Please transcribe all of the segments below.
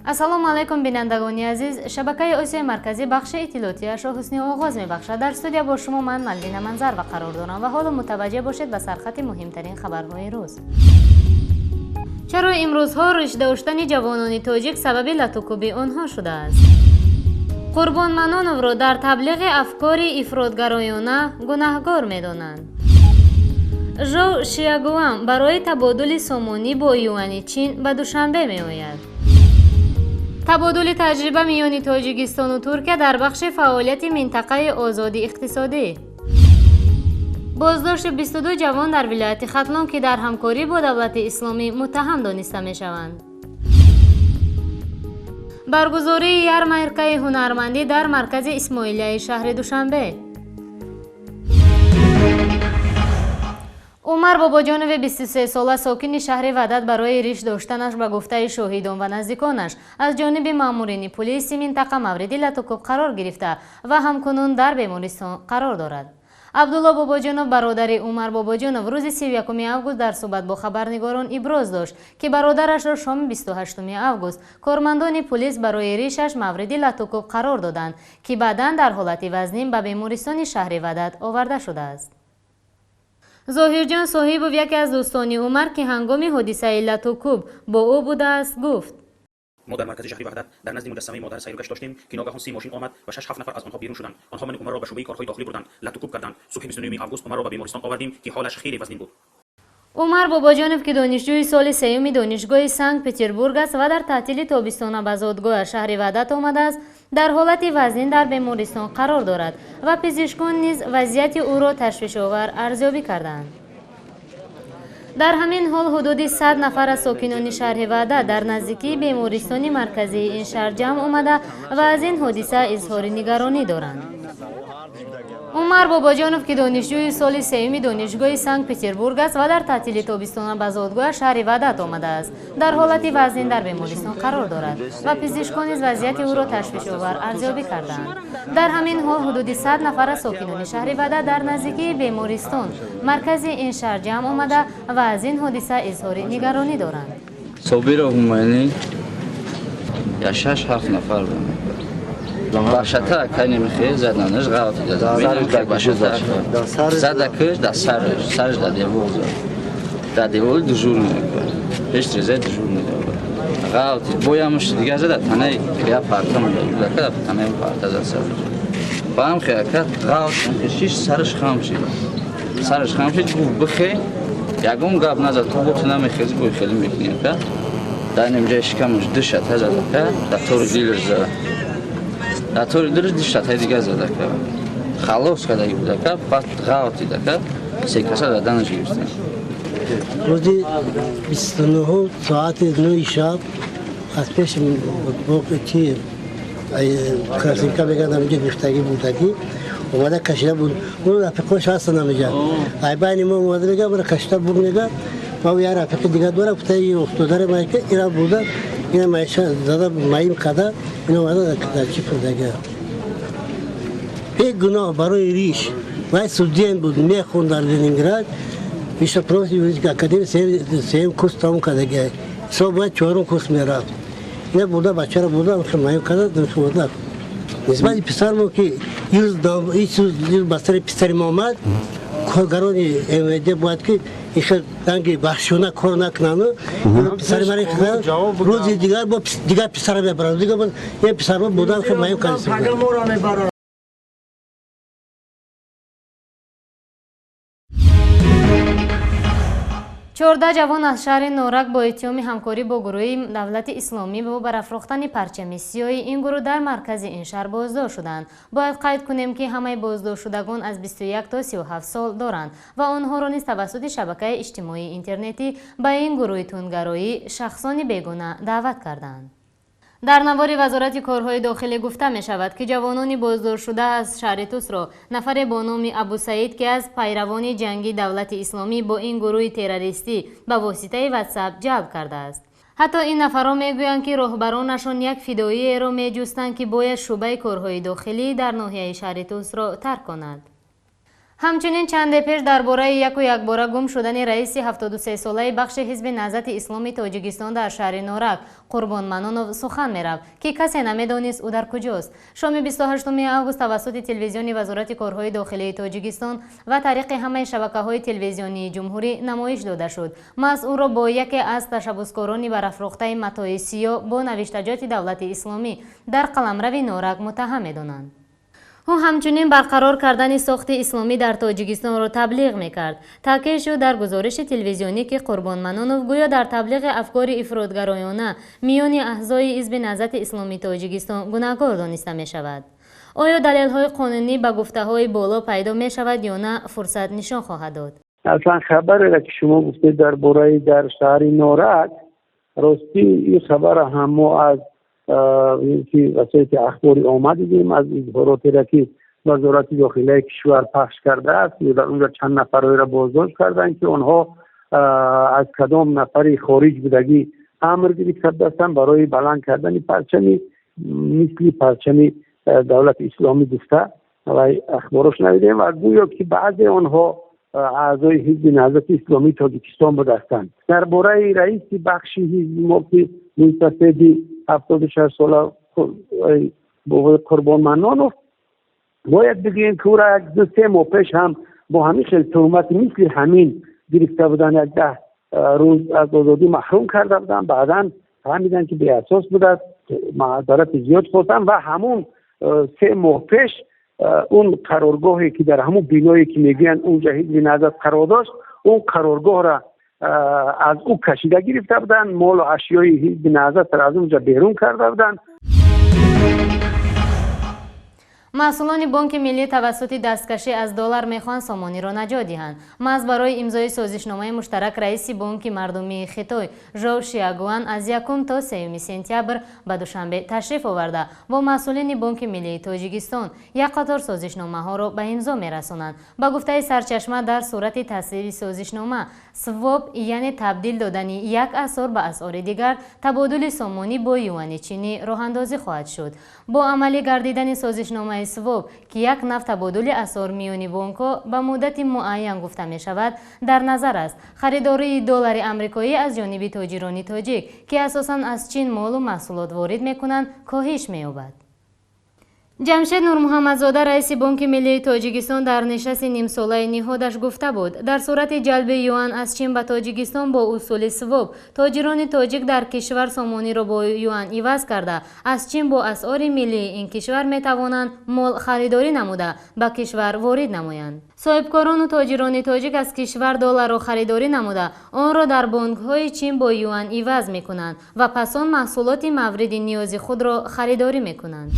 ассалому алайкум бинандагони азиз. шабакаи осиёи марказӣ бахши иттилоотиашро ҳусни оғоз мебахшад. дар студия бо шумо ман Малвина Манзарова қарор дорам ва ҳоло мутаваҷҷеҳ бошед ба сархати муҳимтарин хабарҳои рӯз. чаро имрӯзҳо риш доштани ҷавонони тоҷик сабаби латукуби онҳо шудааст? қурбон Маноновро дар таблиғи афкори ифротгароёна гунаҳгор медонанд. Жоу Шиягуам барои табодули сомонӣ бо юани чин ба Душанбе меояд. табодули таҷриба миёни Тоҷикистону Туркия дар бахши фаъолияти минтақаи озоди иқтисодӣ. боздошти 22 ҷавон дар вилояти Хатлон ки дар ҳамкорӣ бо давлати исломӣ муттаҳам дониста мешаванд. баргузории ярмаркаи ҳунармандӣ дар маркази Исмоилияи шаҳри Душанбе. Умар Бобоҷонов 23 сола сокини шаҳри Вадат барои риш доштанаш ба гуфтаи шоҳидон ва наздиконаш аз ҷониби маъмурини пулиси минтақа мавриди латукуб қарор гирифта ва ҳамкунун дар бемористон қарор дорад. Абдулло Бобоҷонов бародари Умар Бобоҷонов рӯзи 31 август дар суҳбат бо хабарнигорон иброз дошт ки бародарашро шоми 28 август кормандони пулис барои ришаш мавриди латукуб қарор доданд ки баъдан дар ҳолати вазнин ба бемористони шаҳри Вадат оварда шудааст. Зоҳирҷон Соҳибов яке аз дӯстони Умар ки ҳангоми ҳодисаи латукуб бо ӯ будааст гуфт: ما در مرکز شهری وحدت در نزد مجسمه مادر سیرگشت داشتیم که ناگهان 3 ماشین آمد و 6-7 نفر از آنها بیرون شدند. آنها من عمر را به شعبه کارهای داخلی بردند، لطوکوب کردند. صبح 29 آگوست عمر را به بیمارستان آوردیم که حالش خیلی وزین بود. умар Бобоҷонов ки донишҷӯи соли сеюми донишгоҳи Санкт Петербург аст ва дар таътили тобистона ба зодгоҳаш шаҳри Вадат омадааст, дар ҳолати вазнин дар бемористон қарор дорад ва пизишкон низ вазъияти ӯро ташвишовар арзёбӣ карданд. дар ҳамин ҳол ҳудуди 100 нафар аз сокинони шаҳри Вадат дар наздикии бемористони марказии ин шаҳр ҷамъ омада ва аз ин ҳодиса изҳори нигаронӣ доранд. умар Бобоҷонов ки донишҷӯи соли сеюми донишгоҳи Санкт Петербург аст ва дар таътили тобистона ба зодгоҳаш шаҳри Вадат омадааст, дар ҳолати вазнин дар бемористон қарор дорад ва пизишкон низ вазъияти ӯро ташвишовар арзёбӣ карданд. дар ҳамин ҳол ҳудуди 100 нафар аз сокинони шаҳри Вадат дар наздикии бемористон маркази ин шаҳр ҷамъ омада ва аз ин ҳодиса изҳори нигаронӣ доранд. Собира Ҳумайнӣ я 6-7 нафар башата кайни михе заданаш ғавт задакаш да сарш да девол дужур мекард ҳеҷ чизе дужур медавад ғавт боямш дигар зада танаи я парта медака танаи парта зад сар баам хеякат ғавт шиш сарш хам шид гуфт бихе ягон гап назад ту бот намехези бой хеле мекуника дар нимҷаи шикамаш душата задака датори дилаш зада датори дилаш душатаи дигар задака халос кардаги будака баъд ғавти дака секаса даданаш гирифтан. روزی 29 ساعت 9 شب از پیش موقع که کارسینکا بگن نمیجه گفتگی بودگی اومده کشیده بود اون رفیقاش هستن نمیجه ای بانی ما اومده بگه برای کشیده بود نگه ما یه رفیق دیگه دوره گفته این افتادار مایی که اینا بوده اینا مایشه زده ماییم کده اینا اومده در چی پردگه یک گناه برای ریش مای سودین بود میخون در لنینگراد بیشتر پروسی یونیورسیتی اکادمی سیم کورس تموم کرده صبح باید 4 کورس میرفت اینا بوده بچه را بوده که مایم کرده دنشون بوده نسبت پسرمون که یه بستر پسری ما آمد کارگرانی امیده باید که ایشا دنگی بخشونه کار نکنن پسری مری کرده روزی دیگر با دیگر پسر را ببرن دیگر یه پسر ما بودن که مایم کرده. 14 ҷавон аз шаҳри Норак бо иттиҳоми ҳамкорӣ бо гурӯҳи давлати исломӣ бо барафрохтани парчами сиёҳи ин гурӯҳ дар маркази ин шаҳр боздошт шуданд. Бояд қайд кунем ки ҳамаи боздоштшудагон аз 21 то 37 сол доранд ва онҳоро низ тавассути шабакаи иҷтимоии интернетӣ ба ин гурӯҳи тунгароӣ шахсони бегуна даъват карданд. дар навори вазорати корҳои дохилӣ гуфта мешавад ки ҷавонони боздоштшуда аз шаҳри Тусро нафаре бо номи Абусаид ки аз пайравони ҷанги давлати исломӣ бо ин гурӯҳи террористӣ ба воситаи WhatsApp ҷалб кардааст. ҳатто ин нафарҳо мегӯянд ки роҳбаронашон як фидоиеро меҷустанд ки бояд шӯъбаи корҳои дохилӣ дар ноҳияи шаҳри Тусро тарк конад. همچنین چند پیش درباره یک و یک باره گم شدن رئیس 73 ساله بخش حزب نهضت اسلامی تاجیکستان در شهر نورک قربان منونوف سخن می‌رفت که کسی نمی‌دانست او در کجاست. شام 28 آگوست توسط تلویزیون وزارت کارهای داخلی تاجیکستان و طریق همه شبکه‌های تلویزیونی جمهوری نمایش داده شد. مسئول را با یکی از تشبثکاران برافروخته متاع سیاه با نوشتجات دولت اسلامی در قلمرو نورک متهم می‌دانند. او همچنین برقرار کردن ساخت اسلامی در تاجیکستان را تبلیغ میکرد. تاکید شد در گزارش تلویزیونی که قربان منونوف گویا در تبلیغ افکار افراطگرایانه میان اعضای حزب نهضت اسلامی تاجیکستان گناهکار دانسته می شود. آیا دلیل‌های قانونی به گفته‌های بالا پیدا می شود یا نه فرصت نشان خواهد داد؟ اصلا خبری را که شما گفتید در شهر نورک راستی این خبر هم ما از وسایل اخباری آمد دیدیم از اظهاراتی را که وزارت داخلی کشور پخش کرده است. در اونجا چند نفر را بازداشت کردند که آنها از کدام نفری خارج بودگی امر گرفته هستند برای بلند کردن پرچمی مثل پرچم دولت اسلامی گفته و اخبارش ندیدیم و گویا که بعضی آنها اعضای حزب نهضت اسلامی تاجیکستان بودند. درباره رئیس بخش حزب ما که منتفض 76 ساله قربان منونوف باید بگیم که او را 2-3 ماه پیش هم با همین خیلی تهمت مثل همین گرفته بودن، 10 روز از آزادی محروم کرده بودن. بعدا فهمیدن که بی اساس بوده، معذرت زیاد خواستن و همون 3 ماه پیش اون قرارگاهی که در همون بینایی که میگن اونجا حزب نهضت قرار داشت، اون قرارگاه را از او کشیده گرفته بودن، مال و اشیای حزب نهضت را از اونجا بیرون کرده بودن. مسئولان بانک ملی توسط دستکشی از دلار میخوان سامانی را نجات دهند. محض برای امضای سازشنامه مشترک رئیس بانک مردمی خیتای ژو شیاگوان از 1 تا 3 سپتامبر به دوشنبه تشریف آورده با مسئولین بانک ملی تاجیکستان یک قطار سازشنامه ها را به امضا میرسانند. به گفته سرچشمه در صورت تصویب سازشنامه سواپ یعنی تبدیل دادن یک اسعار به اسعار دیگر، تبادل سامانی با یوان چینی راه اندازی خواهد شد. با عملی گردیدن سازشنامه سواپ که یک نوع تبادل اسعار میانی بانک‌ها به مدت معین گفته می شود در نظر است. خریداری دلار آمریکایی از جانب تاجران تاجیک که اساساً از چین مال و محصولات وارد میکنند کاهش می‌یابد. جمشید نور محمدزاده رئیس بانک ملی تاجیکستان در نشست نیم ساله نهادش گفته بود در صورت جلب یوان از چین به تاجیکستان با اصول سواپ تاجران تاجیک در کشور سامانی را با یوان عوض کرده از چین با اسعار ملی این کشور می توانند مال خریداری نموده به کشور وارد نمایند. صاحبکاران و تاجران تاجیک از کشور دلار را خریداری نموده آن را در بانک‌های چین با یوان عوض می‌کنند و پس آن محصولات مورد نیاز خود را خریداری می‌کنند.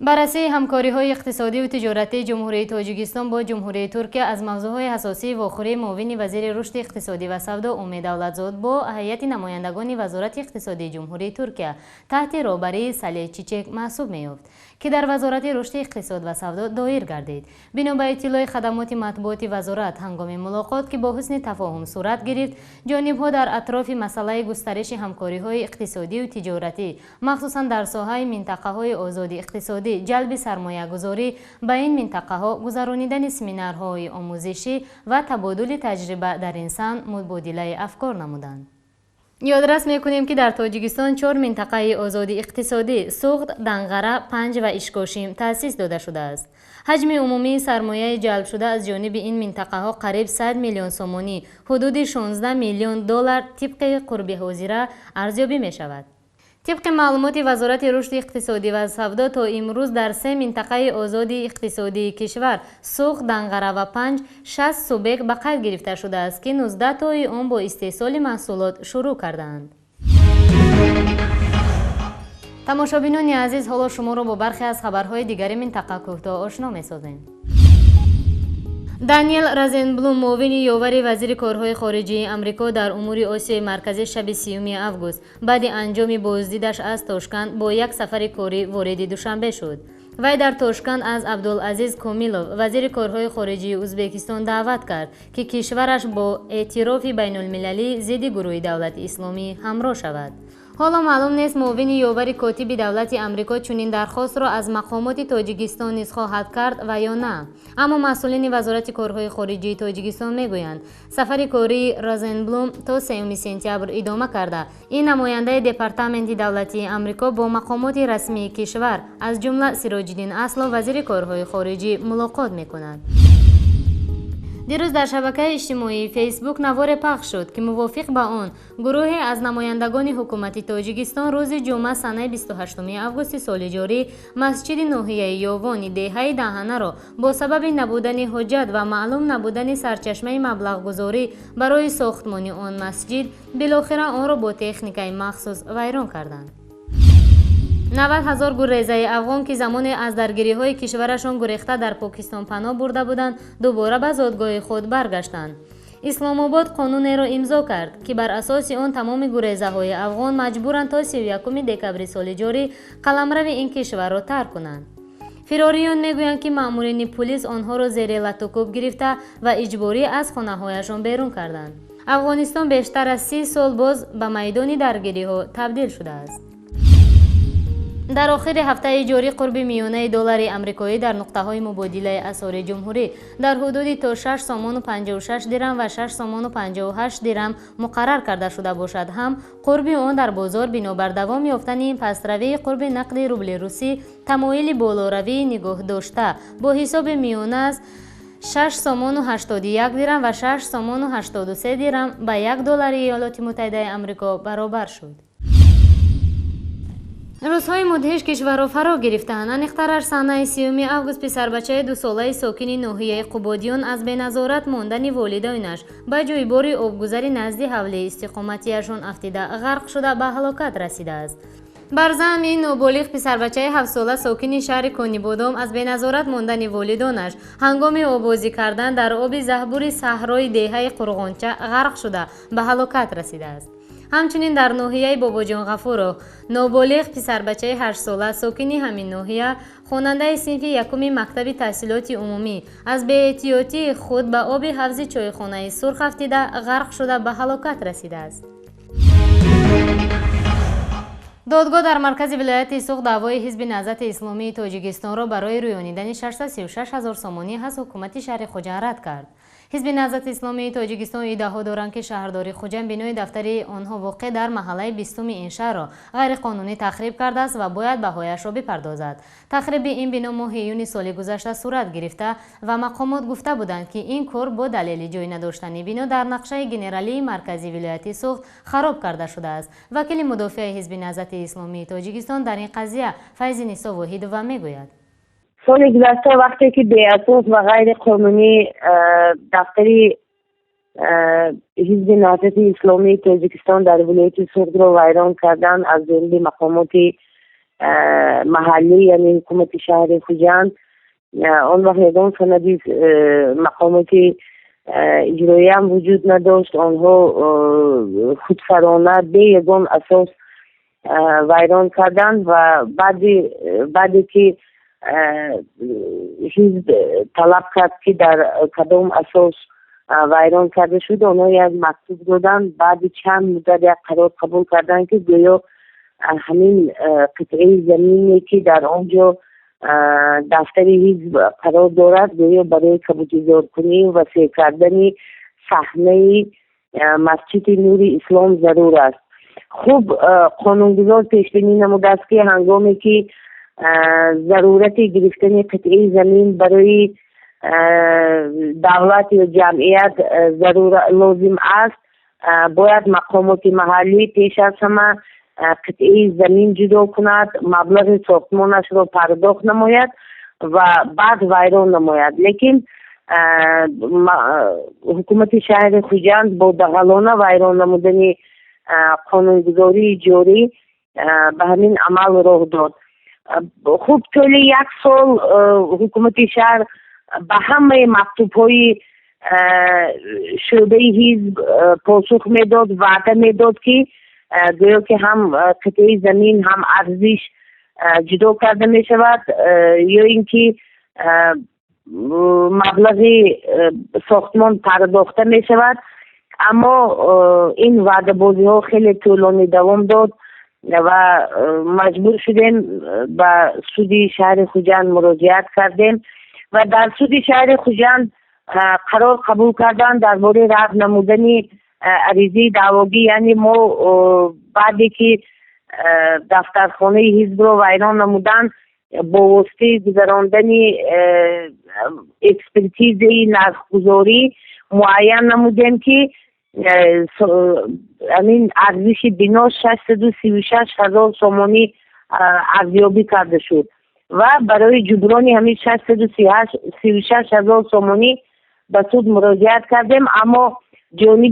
بررسی همکاری‌های اقتصادی و تجارتی جمهوری تاجیکستان با جمهوری ترکیه از موضوعهای اساسی واخوری معاون وزیر رشد اقتصادی و سودا امید دولتزاد با هیئت نمایندگان وزارت اقتصادی جمهوری ترکیه تحت رهبری سلیح چیچک محسوب می‌یافت که در وزارت رشد اقتصاد و سودا دایر گردید. بنا به اطلاع خدمات مطبوعاتی وزارت هنگام ملاقات که با حسن تفاهم صورت گرفت، جانب‌ها در اطراف مسئله گسترش همکاری‌های اقتصادی و تجارتی مخصوصاً در ساحه منطقه‌های آزاد اقتصادی، جلب سرمایه‌گذاری به این منطقه‌ها، گذرانیدن سمینارهای آموزشی و تبادل تجربه در این سمت مبادله افکار نمودند. یادرس میکنیم که در تاجیکستان 4 منطقه آزادی اقتصادی سوخت، دنغره، پنج و اشکاشیم تأسیس داده شده است. حجم عمومی سرمایه جلب شده از جانب این منطقه ها قریب 100 میلیون سومانی، حدود 16 میلیون دلار طبق قرب حاضره ارزیابی می شود. طبق معلومات وزارت رشد اقتصادی و سودا تا امروز در 3 منطقه آزادی اقتصادی کشور سوخت، دنغره و پنج 60 سوبک به قید گرفته شده است که 19 تای آن با استحصال محصولات شروع کردند. تماشابینان عزیز، حالا شما را با برخی از خبرهای دیگر منطقه کوتاه آشنا می‌سازیم. دانیل رازنبلوم معاون یاور وزیر کارهای خارجه آمریکا در امور آسیای مرکزی شب 30 آگوست بعد انجام بازدیدش از تاشکند با یک سفر کاری وارد دوشنبه شد. وی در تاشکند از عبدالعزیز کامیلوف وزیر کارهای خارجه ازبکستان دعوت کرد که کشورش با اعتراف بین المللی ضد گروه دولت اسلامی همراه شود. حالا معلوم نیست معاون یاور کاتب دولت آمریکا چنین درخواست را از مقامات تاجیکستان نیز خواهد کرد و یا نه. اما مسئولین وزارت کارهای خارجه تاجیکستان میگویند سفر کاری رازنبلوم تا 3 سپتامبر ادامه کرده. این نماینده دپارتمنت دولتی آمریکا با مقامات رسمی کشور از جمله سراج‌الدین اصلان وزیر کارهای خارجه ملاقات میکند. دیروز در شبکه اجتماعی فیسبوک نوار پخش شد که موافق به آن گروهی از نمایندگان حکومت تاجیکستان روز جمعه سنه 28 آگوست سال جاری مسجد ناحیه یاوان دهه دهنه را با سبب نبودن حجت و معلوم نبودن سرچشمه مبلغ گذاری برای ساختمان آن مسجد بالاخره آن را با تکنیک مخصوص ویران کردند. 90,000 گریزه افغان که زمان از درگیری های کشورشان گریخته در پاکستان پناه برده بودند دوباره به زادگاه خود برگشتند. اسلام آباد قانونی را امضا کرد که بر اساس آن تمام گریزه های افغان مجبورند تا 31 دکبر سال جاری قلمرو این کشور را ترک کنند. فراریان میگویند که مامورین پلیس آنها را زیر لطوکوب گرفته و اجباری از خانه هایشان بیرون کردند. افغانستان بیشتر از 30 سال باز به میدان درگیری ها تبدیل شده است. در آخر هفته جاری قرب میلیون دلار آمریکایی در نقطه‌های مبادله اسعار جمهوری در حدود تا 6 سوم و 56 درم و 6 سوم و 58 درم مقرر کرده شده باشد هم قرب آن در بازار بنابر دوام یافتن این پس‌روی قرب نقد روبل روسی تمایل بالاروی نگاه داشته با حساب میانه از 6 سوم و 81 درم و 6 سوم و 83 درم به $1 ایالات متحده آمریکا برابر شد. روزهای مدهش کشور را فرا گرفتند. انیخترش سنه 30 آگوست پسر بچه 2 ساله ساکن ناحیه قبادیان از بینظارت ماندن والدینش به جای بار آبگذر نزد حوله استقامتیشان افتیده غرق شده به هلاکت رسیده است. بر ضمن این نابالغ پسر بچه 7 ساله ساکن شهر کانی بادام از بینظارت ماندن والدانش هنگام آبازی کردن در آب زهبور صحرای دهه قرغانچه غرق شده به هلاکت رسیده است. همچنین در ناحیه باباجان غفور نابالغ پسر بچه 8 ساله ساکن همین ناحیه خواننده صنف یکم مکتب تحصیلات عمومی از بی‌احتیاطی خود به آب حوض چایخانه سرخ افتیده غرق شده به هلاکت رسیده است. دادگاه در مرکز ولایت سوق دعوای حزب نهضت اسلامی تاجیکستان را برای رویانیدن 636,000 سامانی از حکومت شهر خوجه رد کرد. حزب نهضت اسلامی تاجیکستان ادعا دارند که شهرداری خوجه بنای دفتری آنها واقع در محله 20 این شهر را غیر قانونی تخریب کرده است و باید بهایش را بپردازد. تخریب این بنا ماه یونی سال گذشته صورت گرفته و مقامات گفته بودند که این کار با دلیل جای نداشتن بنا در نقشه گنرالی مرکزی ولایت سوخت خراب کرده شده است. وکیل مدافع حزب نهضت اسلامی تاجیکستان در این قضیه فیض نیسا واحدوف میگوید سال گذشته وقتی که به اساس و غیر قانونی دفتری حزب نهضت اسلامی تاجیکستان در ولایت سوق را ویران کردن از جانب مقامات محلی یعنی حکومت شهر خوجه آن وقت یگان سندی مقامات اجرایی هم وجود نداشت. آنها خودسرانه به یگان اساس ویران کردن و بعدی که حزب طلب کرد که در کدام اساس ویران کرده شد آنها یک مکتوب دادن. بعد چند مدت یک قرار قبول کردن که گویا همین قطعه زمینی که در آنجا دفتر حزب قرار دارد گویا برای کبوت‌گذار کنی و وسیع کردن صحنه مسجد نور اسلام ضرور است. خوب قانونگذار پیش بینی نموده است که هنگامی که ضرورت گرفتن قطعه زمین برای دولت یا جمعیت لازم است باید مقامات محلی پیش از همه قطعه زمین جدا کند، مبلغ ساختمانش را پرداخت نماید و بعد ویران نماید. لیکن حکومت شهر خوجه با دغلانه ویران نمودن قانونگذاری جاری به همین عمل راه داد. خوب طول 1 سال حکومت شهر به همه مکتوب های شعبه حزب پاسخ میداد، وعده میداد که گویا که هم قطعه زمین هم ارزش جدا کرده می شود یا اینکه مبلغ ساختمان پرداخته می شود. اما این وعده بازی ها خیلی طولانی دوام داد و مجبور شدیم به سود شهر خوجند مراجعت کردیم و در سود شهر خوجند قرار قبول کردن درباره رفع نمودن عریضه دعواگی. یعنی ما بعدی که دفترخانه حزب رو ویران نمودن با واسطه گذراندن اکسپرتیز نرخ‌گذاری معین نمودیم که همین ارزش بنا 636,000 تومانی ارزیابی کرده شد و برای جبران همین 636,000 تومانی به سود مراجعت کردیم. اما جانب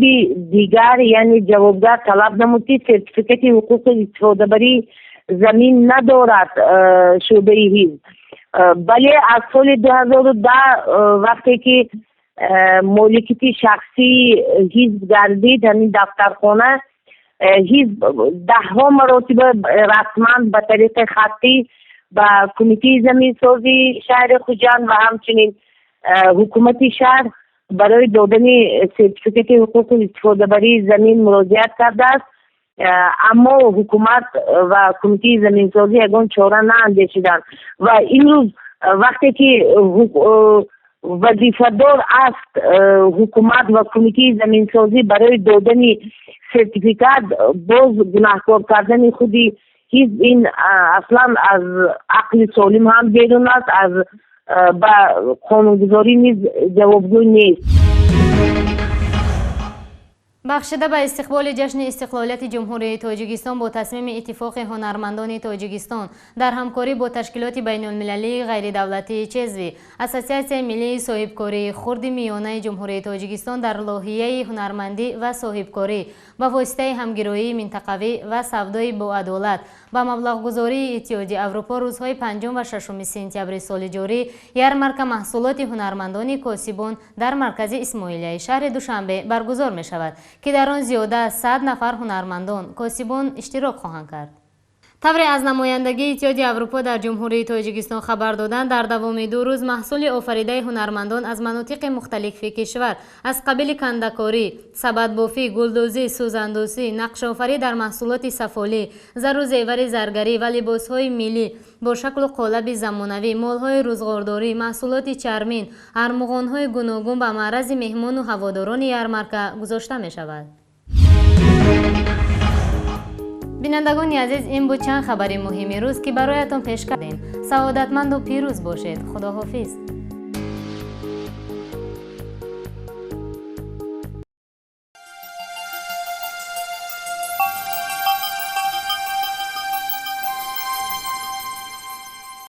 دیگر یعنی جوابگر طلب نمود که سرتیفیکت حقوق استفاده بری زمین ندارد شعبه حزب. بله از سال 2010 وقتی که مالکیت شخصی حزب گردید همین دفترخانه، حزب 10 مراتب رسما به طریق خطی به کمیته زمین سازی شهر خوجند و همچنین حکومت شهر برای دادن سرتیفیکت حقوق استفاده بری زمین مراجعت کرده است، اما حکومت و کمیته زمین سازی یگان چاره ناندیشیدند و این روز وقتی که وظیفه‌دار است حکومت و کمیته زمین سازی برای دادن سرتیفیکت باز گناهکار کردن خودی حزب، این اصلا از عقل سالم هم بیرون است، از به قانونگذاری نیز جوابگو نیست. بخشیده به استقبال جشن استقلالیت جمهوری تاجیکستان با تصمیم اتفاق هنرمندان تاجیکستان در همکاری با تشکیلات بین المللی غیر دولتی چزوی، اساسیاسیون ملی صاحبکاری خرد میانه جمهوری تاجیکستان در لاحیه هنرمندی و صاحبکاری با واسطه همگرایی منطقوی و سودای با عدالت با مبلغ گذاری اتحادیه اروپا روزهای 5 و 6 سپتامبر سال جاری یارمارک محصولات هنرمندان کاسبان در مرکز اسماعیلیه شهر دوشنبه برگزار می شود که در آن زیاده از 100 نفر هنرمندان کاسبان اشتراک خواهند کرد. طوری از نمایندگی اتحادیه اروپا در جمهوری تاجیکستان خبر دادند در دوام 2 روز محصول آفریده هنرمندان از مناطق مختلف کشور از قبیل کندکاری، سبدبافی، گلدوزی، سوزاندوزی، نقش‌آفری در محصولات سفالی، زر و زیور زرگری و لباس‌های ملی با شکل و قالب زمانوی، مال‌های روزگارداری، محصولات چرمین، ارمغان‌های گوناگون به معرض مهمان و هواداران یارمارک گذاشته می‌شود. بینندگان عزیز، این بود چند خبر مهم روز که برایتان پیش کردیم. سعادتمند و پیروز باشید. خداحافظ.